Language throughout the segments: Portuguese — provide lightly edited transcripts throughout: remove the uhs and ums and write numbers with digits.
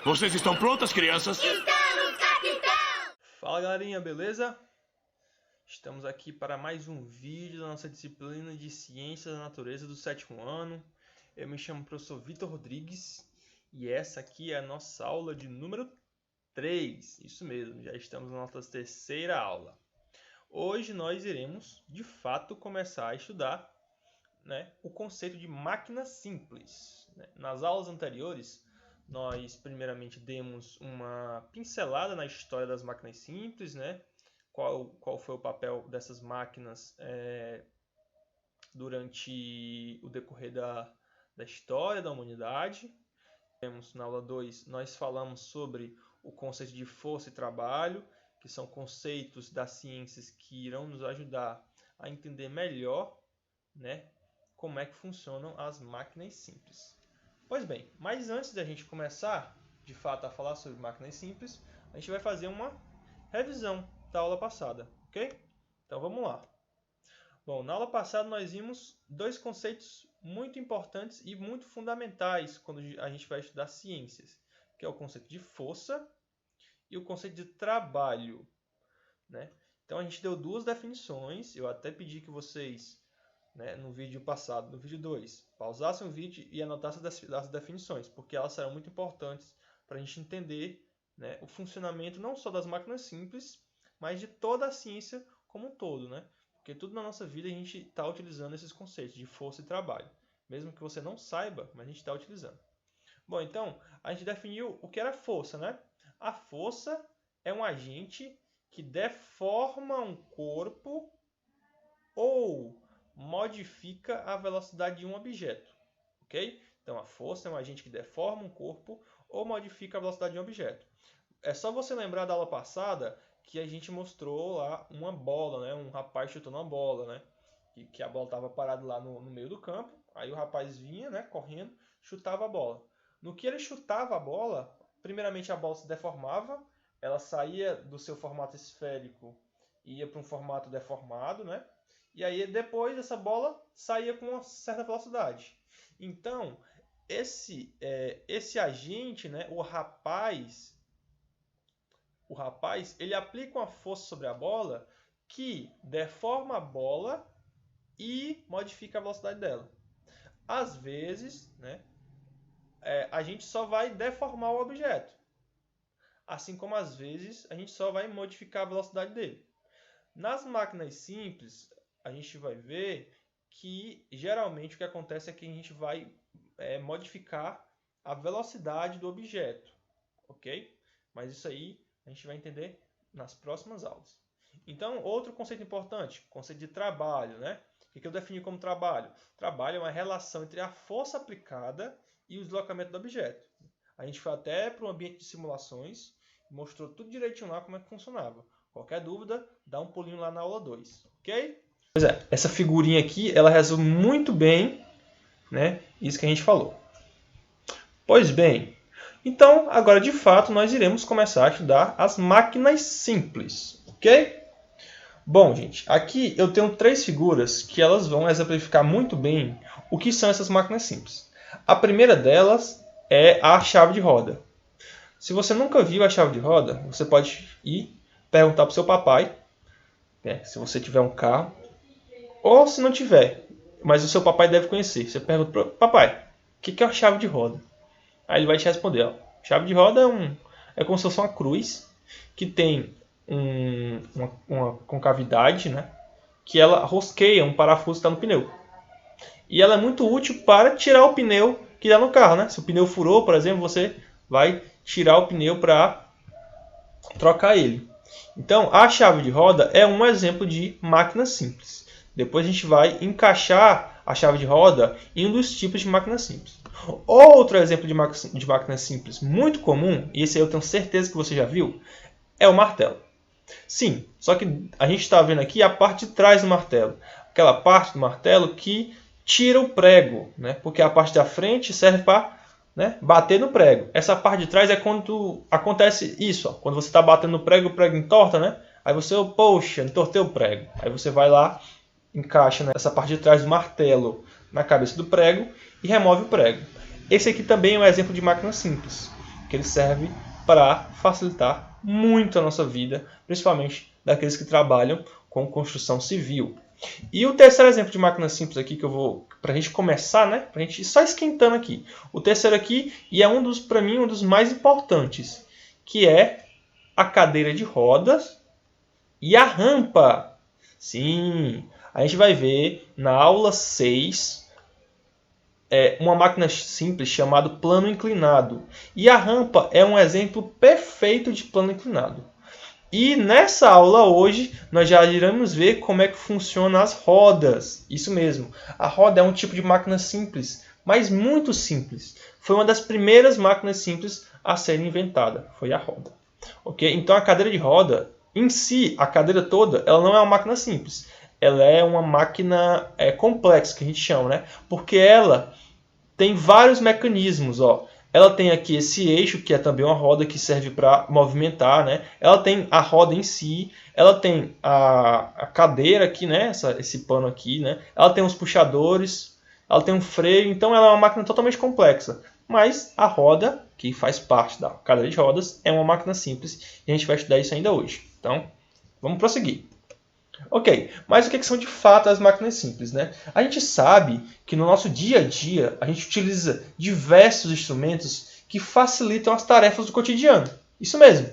Vocês estão prontas, crianças? Estamos, capitão! Fala, galerinha, beleza? Estamos aqui para mais um vídeo da nossa disciplina de Ciências da Natureza do 7º ano. Eu me chamo professor Vitor Rodrigues e essa aqui é a nossa aula de número 3. Isso mesmo, já estamos na nossa terceira aula. Hoje nós iremos, de fato, começar a estudar, o conceito de máquina simples. Nas aulas anteriores, nós primeiramente demos uma pincelada na história das máquinas simples, qual foi o papel dessas máquinas durante o decorrer da história da humanidade. Na aula 2, nós falamos sobre o conceito de força e trabalho, que são conceitos das ciências que irão nos ajudar a entender melhor, como é que funcionam as máquinas simples. Pois bem, mas antes da gente começar, de fato, a falar sobre máquinas simples, a gente vai fazer uma revisão da aula passada, ok? Então vamos lá. Bom, na aula passada nós vimos dois conceitos muito importantes e muito fundamentais quando a gente vai estudar ciências, que é o conceito de força e o conceito de trabalho, Então a gente deu duas definições, eu até pedi que vocês, no vídeo passado, no vídeo 2, pausassem o vídeo e anotassem as definições, porque elas serão muito importantes para a gente entender o funcionamento não só das máquinas simples, mas de toda a ciência como um todo, Porque tudo na nossa vida a gente está utilizando esses conceitos de força e trabalho, mesmo que você não saiba, mas a gente está utilizando. Bom, então, a gente definiu o que era força, A força é um agente que deforma um corpo ou modifica a velocidade de um objeto, ok? Então, a força é um agente que deforma um corpo ou modifica a velocidade de um objeto. É só você lembrar da aula passada que a gente mostrou lá uma bola, um rapaz chutando uma bola, que a bola estava parada lá no meio do campo, aí o rapaz vinha, correndo, chutava a bola. No que ele chutava a bola, primeiramente a bola se deformava, ela saía do seu formato esférico e ia para um formato deformado, E aí depois essa bola saía com uma certa velocidade. Então, esse agente, o rapaz, ele aplica uma força sobre a bola que deforma a bola e modifica a velocidade dela. Às vezes, a gente só vai deformar o objeto. Assim como às vezes a gente só vai modificar a velocidade dele. Nas máquinas simples, a gente vai ver que geralmente o que acontece é que a gente vai modificar a velocidade do objeto, ok? Mas isso aí a gente vai entender nas próximas aulas. Então, outro conceito importante, conceito de trabalho, O que eu defini como trabalho? Trabalho é uma relação entre a força aplicada e o deslocamento do objeto. A gente foi até para um ambiente de simulações, mostrou tudo direitinho lá como é que funcionava. Qualquer dúvida, dá um pulinho lá na aula 2, ok? Pois é, essa figurinha aqui, ela resume muito bem, isso que a gente falou. Pois bem, então agora de fato nós iremos começar a estudar as máquinas simples, ok? Bom, gente, aqui eu tenho 3 figuras que elas vão exemplificar muito bem o que são essas máquinas simples. A primeira delas é a chave de roda. Se você nunca viu a chave de roda, você pode ir perguntar para o seu papai, se você tiver um carro, ou se não tiver, mas o seu papai deve conhecer. Você pergunta para o papai, o que é a chave de roda? Aí ele vai te responder, chave de roda é como se fosse uma cruz que tem uma concavidade, que ela rosqueia um parafuso que está no pneu. E ela é muito útil para tirar o pneu que dá no carro, Se o pneu furou, por exemplo, você vai tirar o pneu para trocar ele. Então, a chave de roda é um exemplo de máquina simples. Depois a gente vai encaixar a chave de roda em um dos tipos de máquina simples. Outro exemplo de máquina simples muito comum, e esse aí eu tenho certeza que você já viu, é o martelo. Sim, só que a gente está vendo aqui a parte de trás do martelo. Aquela parte do martelo que tira o prego, porque a parte da frente serve para bater no prego. Essa parte de trás é quando acontece isso. Quando você está batendo no prego, o prego entorta, Aí você, poxa, entortei o prego. Aí você vai lá, encaixa essa parte de trás do martelo na cabeça do prego e remove o prego. Esse aqui também é um exemplo de máquina simples. que ele serve para facilitar muito a nossa vida, principalmente daqueles que trabalham com construção civil. E o terceiro exemplo de máquina simples aqui que eu vou, para a gente começar, né? Para a gente ir só esquentando aqui. O terceiro aqui, e é para mim, um dos mais importantes, que é a cadeira de rodas e a rampa. Sim, a gente vai ver na aula 6 uma máquina simples chamada plano inclinado. E a rampa é um exemplo perfeito de plano inclinado. E nessa aula hoje, nós já iremos ver como é que funcionam as rodas. Isso mesmo, a roda é um tipo de máquina simples, mas muito simples. Foi uma das primeiras máquinas simples a ser inventada, foi a roda. Okay? Então a cadeira de roda, em si, a cadeira toda, ela não é uma máquina simples. Ela é uma máquina complexa, que a gente chama, né? Porque ela tem vários mecanismos, ó. Ela tem aqui esse eixo, que é também uma roda que serve para movimentar, né? Ela tem a roda em si, ela tem a cadeira aqui, né? Esse pano aqui, né? Ela tem os puxadores, ela tem um freio, então ela é uma máquina totalmente complexa. Mas a roda, que faz parte da cadeira de rodas, é uma máquina simples e a gente vai estudar isso ainda hoje. Então, vamos prosseguir. Ok, mas o que são de fato as máquinas simples, né? A gente sabe que no nosso dia a dia a gente utiliza diversos instrumentos que facilitam as tarefas do cotidiano. Isso mesmo.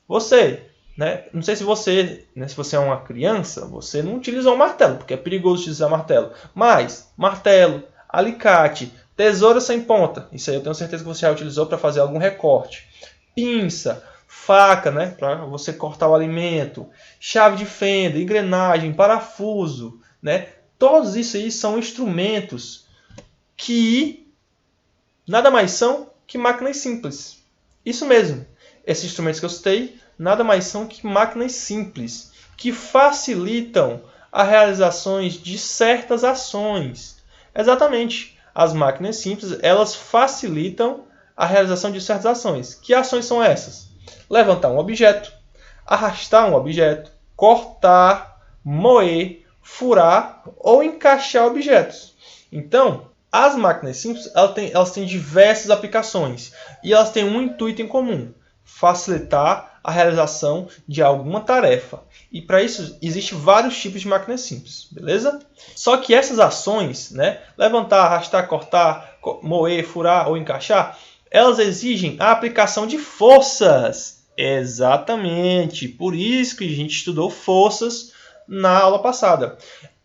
Você, né? Não sei se você, né, se você é uma criança, você não utiliza um martelo, porque é perigoso utilizar martelo. Mas martelo, alicate, tesoura sem ponta, isso aí eu tenho certeza que você já utilizou para fazer algum recorte. Pinça, faca, né, para você cortar o alimento, chave de fenda, engrenagem, parafuso, né? Todos isso aí são instrumentos que nada mais são que máquinas simples. Isso mesmo. Esses instrumentos que eu citei nada mais são que máquinas simples que facilitam a realização de certas ações. Exatamente. As máquinas simples, elas facilitam a realização de certas ações. Que ações são essas? Levantar um objeto, arrastar um objeto, cortar, moer, furar ou encaixar objetos. Então, as máquinas simples elas têm diversas aplicações e elas têm um intuito em comum: facilitar a realização de alguma tarefa. E para isso existem vários tipos de máquinas simples, beleza? Só que essas ações, né, levantar, arrastar, cortar, moer, furar ou encaixar, elas exigem a aplicação de forças. Exatamente, por isso que a gente estudou forças na aula passada.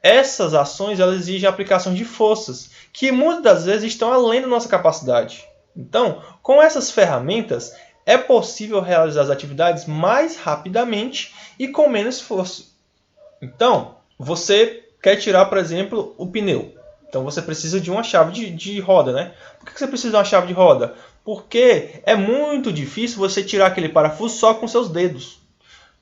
Essas ações elas exigem a aplicação de forças, que muitas das vezes estão além da nossa capacidade. Então, com essas ferramentas, é possível realizar as atividades mais rapidamente e com menos esforço. Então, você quer tirar, por exemplo, o pneu. Então, você precisa de uma chave de roda, né? Por que você precisa de uma chave de roda? Porque é muito difícil você tirar aquele parafuso só com seus dedos.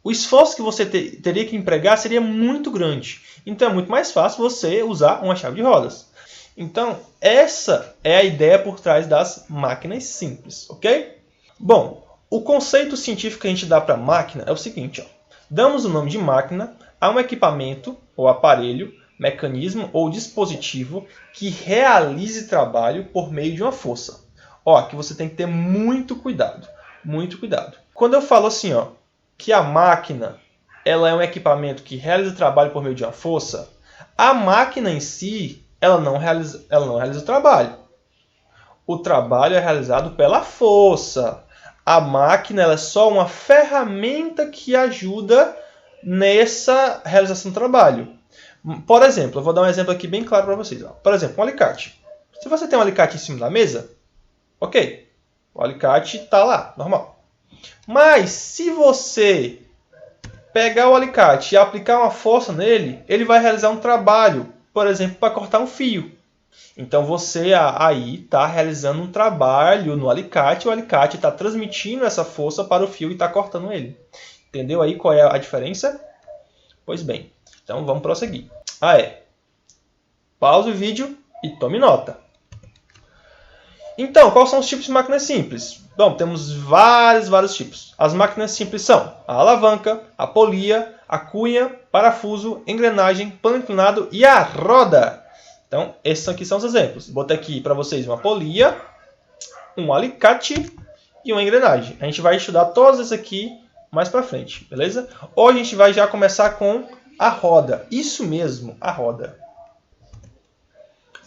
O esforço que você teria que empregar seria muito grande. Então é muito mais fácil você usar uma chave de rodas. Então essa é a ideia por trás das máquinas simples, ok? Bom, o conceito científico que a gente dá para a máquina é o seguinte: ó. Damos o nome de máquina a um equipamento ou aparelho, mecanismo ou dispositivo que realize trabalho por meio de uma força. Ó, aqui você tem que ter muito cuidado, muito cuidado. Quando eu falo assim, ó, que a máquina ela é um equipamento que realiza trabalho por meio de uma força, a máquina em si ela não realiza o trabalho. O trabalho é realizado pela força. A máquina ela é só uma ferramenta que ajuda nessa realização do trabalho. Por exemplo, eu vou dar um exemplo aqui bem claro para vocês. Ó. Por exemplo, um alicate. Se você tem um alicate em cima da mesa, ok, o alicate está lá, normal. Mas se você pegar o alicate e aplicar uma força nele, ele vai realizar um trabalho, por exemplo, para cortar um fio. Então você aí está realizando um trabalho no alicate, o alicate está transmitindo essa força para o fio e está cortando ele. Entendeu aí qual é a diferença? Pois bem, então vamos prosseguir. Pause o vídeo e tome nota. Então, quais são os tipos de máquinas simples? Bom, temos vários tipos. As máquinas simples são a alavanca, a polia, a cunha, parafuso, engrenagem, plano inclinado e a roda. Então, esses aqui são os exemplos. Botei aqui para vocês uma polia, um alicate e uma engrenagem. A gente vai estudar todas essas aqui mais para frente, beleza? Hoje a gente vai já começar com a roda. Isso mesmo, a roda.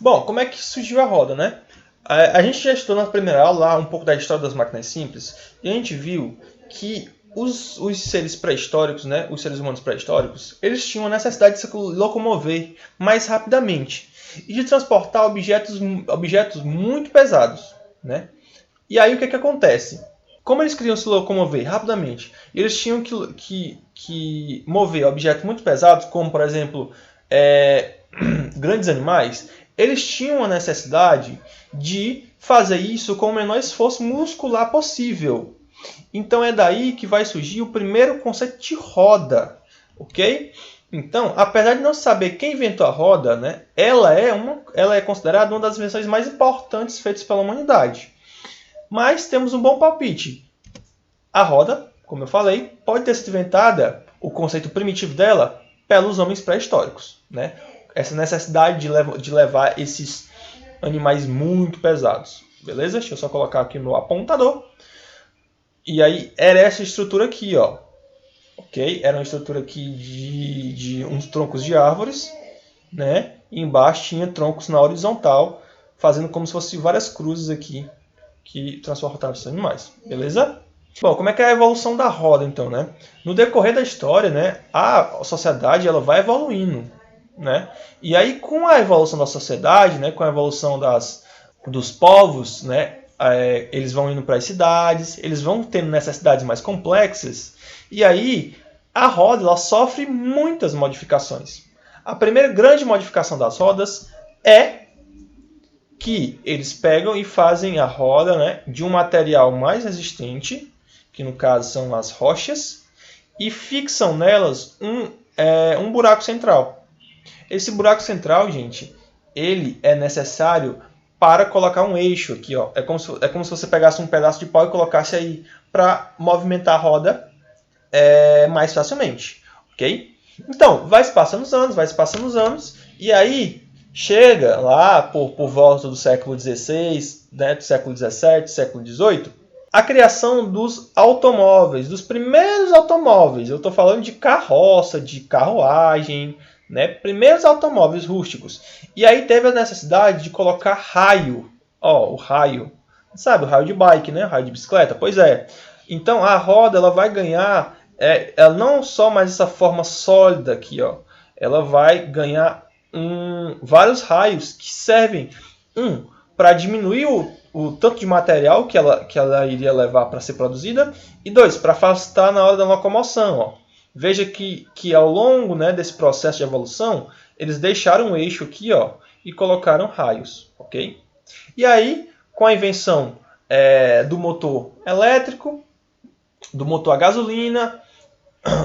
Bom, como é que surgiu a roda, né? A gente já estudou na primeira aula lá um pouco da história das máquinas simples e a gente viu que os seres pré-históricos, né, os seres humanos pré-históricos, eles tinham a necessidade de se locomover mais rapidamente e de transportar objetos muito pesados, né? E aí o que acontece? Como eles queriam se locomover rapidamente, eles tinham que mover objetos muito pesados, como por exemplo grandes animais, eles tinham a necessidade de fazer isso com o menor esforço muscular possível. Então é daí que vai surgir o primeiro conceito de roda, ok? Então, apesar de não saber quem inventou a roda, né, ela é considerada uma das invenções mais importantes feitas pela humanidade. Mas temos um bom palpite. A roda, como eu falei, pode ter sido inventada, o conceito primitivo dela, pelos homens pré-históricos, né? Essa necessidade de levar esses animais muito pesados. Beleza? Deixa eu só colocar aqui no apontador. E aí era essa estrutura aqui, ó. Ok? Era uma estrutura aqui de uns troncos de árvores, né? E embaixo tinha troncos na horizontal, fazendo como se fossem várias cruzes aqui que transportavam esses animais. Beleza? Bom, como é que é a evolução da roda, então, né? No decorrer da história, né, a sociedade ela vai evoluindo, né? E aí, com a evolução da sociedade, né, com a evolução dos povos, né, eles vão indo para as cidades, eles vão tendo necessidades mais complexas, e aí a roda ela sofre muitas modificações. A primeira grande modificação das rodas é que eles pegam e fazem a roda, né, de um material mais resistente, que no caso são as rochas, e fixam nelas um buraco central. Esse buraco central, gente, ele é necessário para colocar um eixo aqui, ó. É como se você pegasse um pedaço de pau e colocasse aí para movimentar a roda mais facilmente, ok? Então, vai se passando os anos, e aí chega lá por volta do século XVI, né, do século XVII, século XVIII, a criação dos automóveis, dos primeiros automóveis. Eu estou falando de carroça, de carruagem, né? Primeiros automóveis rústicos. E aí teve a necessidade de colocar raio. Ó, o raio. Sabe, o raio de bike, né? O raio de bicicleta. Pois é. Então a roda ela vai ganhar ela não só mais essa forma sólida aqui, ó. Ela vai ganhar vários raios que servem para diminuir o tanto de material que ela iria levar para ser produzida, e 2, para facilitar na hora da locomoção. Ó. Veja que ao longo, né, desse processo de evolução, eles deixaram um eixo aqui, ó, e colocaram raios. Okay? E aí, com a invenção do motor elétrico, do motor a gasolina,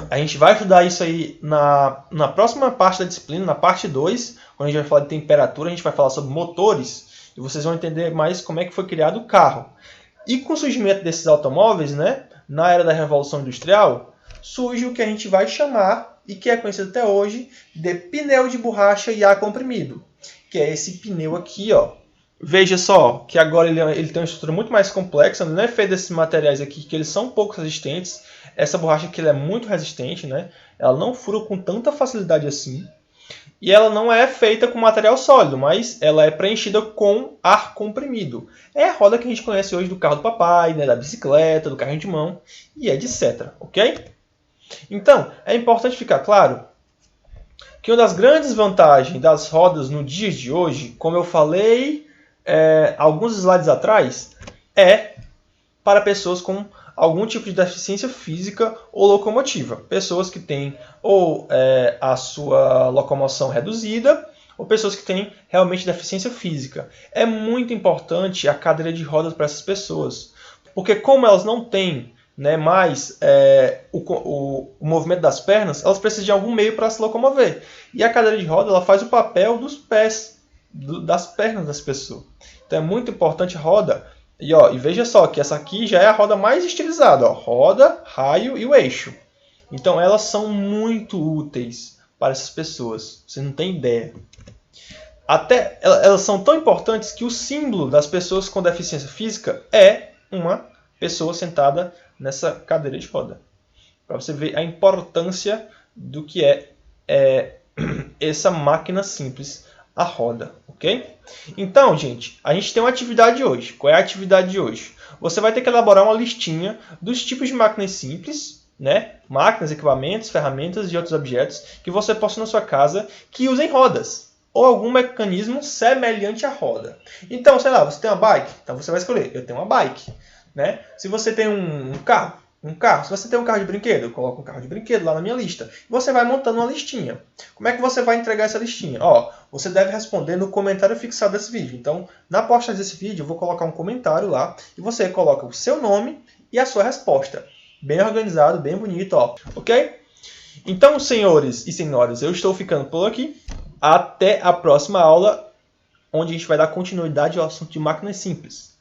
a gente vai estudar isso aí na próxima parte da disciplina, na parte 2, quando a gente vai falar de temperatura, a gente vai falar sobre motores, e vocês vão entender mais como é que foi criado o carro. E com o surgimento desses automóveis, né, na era da Revolução Industrial, surge o que a gente vai chamar, e que é conhecido até hoje, de pneu de borracha e ar comprimido, que é esse pneu aqui, ó. Veja só que agora ele tem uma estrutura muito mais complexa, não é feito desses materiais aqui, que eles são pouco resistentes. Essa borracha aqui ela é muito resistente, né? Ela não fura com tanta facilidade assim. E ela não é feita com material sólido, mas ela é preenchida com ar comprimido. É a roda que a gente conhece hoje do carro do papai, né? Da bicicleta, do carrinho de mão e etc. Ok? Então, é importante ficar claro que uma das grandes vantagens das rodas no dia de hoje, como eu falei alguns slides atrás, é para pessoas com algum tipo de deficiência física ou locomotiva. Pessoas que têm ou a sua locomoção reduzida, ou pessoas que têm realmente deficiência física. É muito importante a cadeira de rodas para essas pessoas, porque como elas não têm mais o movimento das pernas, elas precisam de algum meio para se locomover. E a cadeira de rodas ela faz o papel dos pés, das pernas das pessoas. Então é muito importante a roda. E veja só que essa aqui já é a roda mais estilizada. Ó, roda, raio e o eixo. Então elas são muito úteis para essas pessoas. Você não tem ideia. Elas são tão importantes que o símbolo das pessoas com deficiência física é uma pessoa sentada nessa cadeira de roda. Para você ver a importância do que é essa máquina simples, a roda, ok? Então, gente, a gente tem uma atividade hoje. Qual é a atividade de hoje? Você vai ter que elaborar uma listinha dos tipos de máquinas simples, né? Máquinas, equipamentos, ferramentas e outros objetos que você possui na sua casa que usem rodas ou algum mecanismo semelhante à roda. Então, sei lá, você tem uma bike, então você vai escolher, eu tenho uma bike, né? Se você tem um carro. Se você tem um carro de brinquedo, eu coloco um carro de brinquedo lá na minha lista. Você vai montando uma listinha. Como é que você vai entregar essa listinha? Você deve responder no comentário fixado desse vídeo. Então, na postagem desse vídeo, eu vou colocar um comentário lá e você coloca o seu nome e a sua resposta. Bem organizado, bem bonito, ok? Então, senhores e senhoras, eu estou ficando por aqui. Até a próxima aula, onde a gente vai dar continuidade ao assunto de máquinas simples.